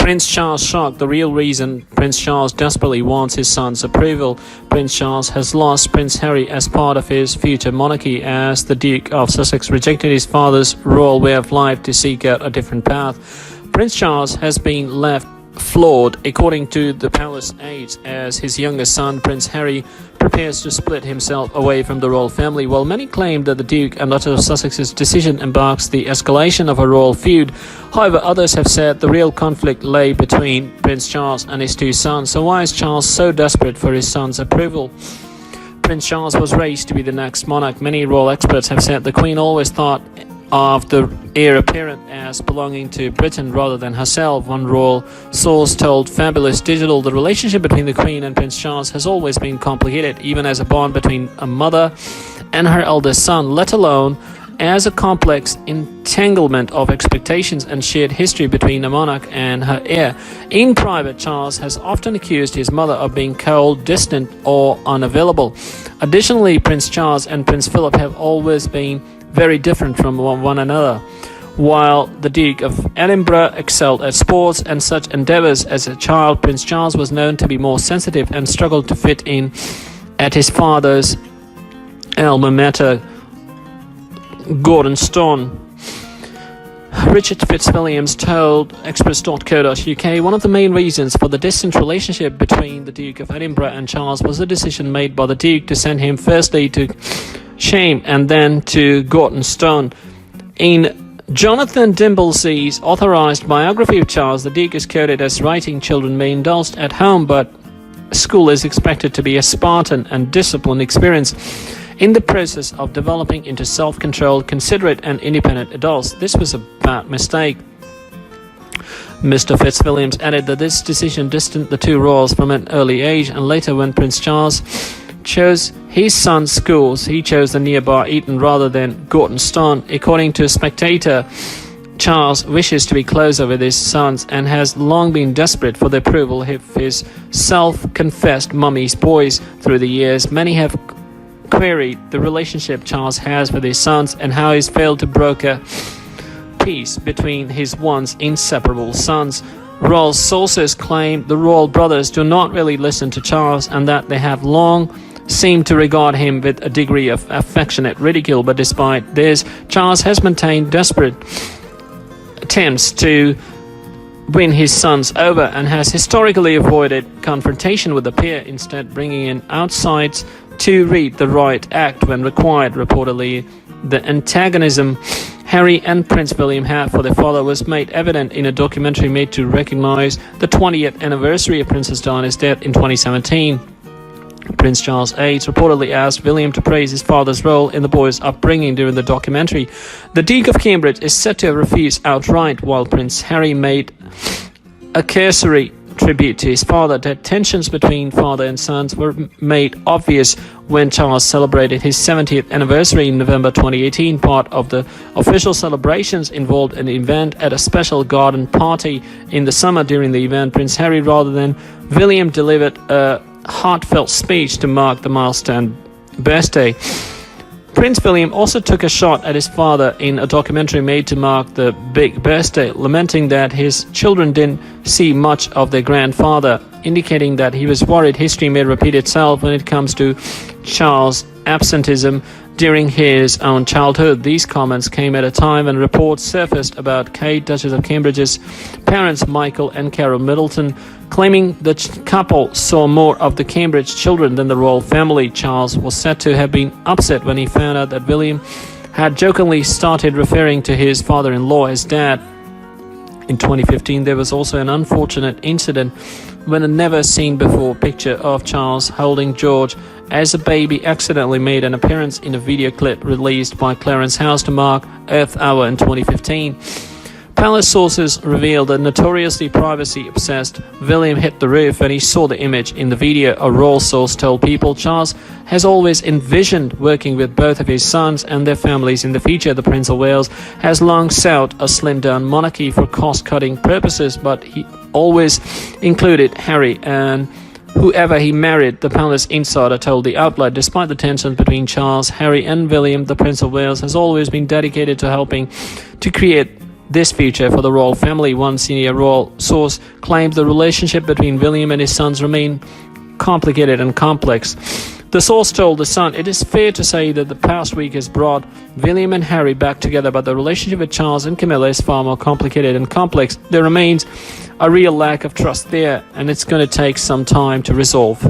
Prince Charles shocked. The real reason Prince Charles desperately wants his son's approval. Prince Charles has lost Prince Harry as part of his future monarchy, as the Duke of Sussex rejected his father's royal way of life to seek out a different path. Prince Charles has been left flawed, according to the palace aides, as his younger son, Prince Harry, prepares to split himself away from the royal family. While many claim that the Duke and Duchess of Sussex's decision embarks the escalation of a royal feud, however, others have said the real conflict lay between Prince Charles and his two sons. So why is Charles so desperate for his son's approval? Prince Charles was raised to be the next monarch. Many royal experts have said the Queen always thought of the heir apparent as belonging to Britain rather than herself. One royal source told Fabulous Digital the relationship between the Queen and Prince Charles has always been complicated, even as a bond between a mother and her eldest son, let alone as a complex entanglement of expectations and shared history between a monarch and her heir. In private, Charles has often accused his mother of being cold, distant, or unavailable. Additionally, Prince Charles and Prince Philip have always been very different from one another. While the Duke of Edinburgh excelled at sports and such endeavours as a child, Prince Charles was known to be more sensitive and struggled to fit in at his father's alma mater, Gordonstoun. Richard Fitzwilliams told Express.co.uk one of the main reasons for the distant relationship between the Duke of Edinburgh and Charles was the decision made by the Duke to send him firstly to Shame and then to Gordonstoun. In Jonathan Dimblesey's authorised biography of Charles, the Duke is quoted as writing, "Children may indulge at home, but school is expected to be a Spartan and disciplined experience in the process of developing into self-controlled, considerate and independent adults. This was a bad mistake." Mr. Fitzwilliams added that this decision distanced the two royals from an early age, and later when Prince Charles chose his son's schools, he chose the nearby Eton rather than Gordonstoun. According to Spectator, Charles wishes to be closer with his sons and has long been desperate for the approval of his self-confessed mummy's boys. Through the years, many have queried the relationship Charles has with his sons and how he's failed to broker peace between his once inseparable sons. Royal sources claim the royal brothers do not really listen to Charles and that they have long seemed to regard him with a degree of affectionate ridicule, but despite this, Charles has maintained desperate attempts to win his sons over and has historically avoided confrontation with the pair, instead bringing in outsiders to read the right act when required. Reportedly, the antagonism Harry and Prince William have for their father was made evident in a documentary made to recognize the 20th anniversary of Princess Diana's death in 2017. Prince Charles' aides reportedly asked William to praise his father's role in the boy's upbringing during the documentary. The Duke of Cambridge is said to have refused outright, while Prince Harry made a cursory tribute to his father. The tensions between father and sons were made obvious when Charles celebrated his 70th anniversary in November 2018. Part of the official celebrations involved an event at a special garden party in the summer. During the event, Prince Harry, rather than William, delivered a heartfelt speech to mark the milestone birthday. Prince William also took a shot at his father in a documentary made to mark the big birthday, lamenting that his children didn't see much of their grandfather, indicating that he was worried history may repeat itself when it comes to Charles' absenteeism during his own childhood. These comments came at a time when reports surfaced about Kate, Duchess of Cambridge's parents, Michael and Carol Middleton, claiming the couple saw more of the Cambridge children than the royal family. Charles was said to have been upset when he found out that William had jokingly started referring to his father-in-law as dad. In 2015, there was also an unfortunate incident when a never-seen-before picture of Charles holding George as a baby accidentally made an appearance in a video clip released by Clarence House to mark Earth Hour in 2015. Palace sources revealed that notoriously privacy-obsessed William hit the roof when he saw the image in the video. A royal source told People Charles has always envisioned working with both of his sons and their families in the future. The Prince of Wales has long sought a slimmed-down monarchy for cost-cutting purposes, but he always included Harry and whoever he married, the palace insider told the outlet. Despite the tensions between Charles, Harry and William, the Prince of Wales has always been dedicated to helping to create this future for the royal family. One senior royal source claims the relationship between William and his sons remain complicated and complex. The source told The Sun, "It is fair to say that the past week has brought William and Harry back together, but the relationship with Charles and Camilla is far more complicated and complex. There remains a real lack of trust there, and it's going to take some time to resolve."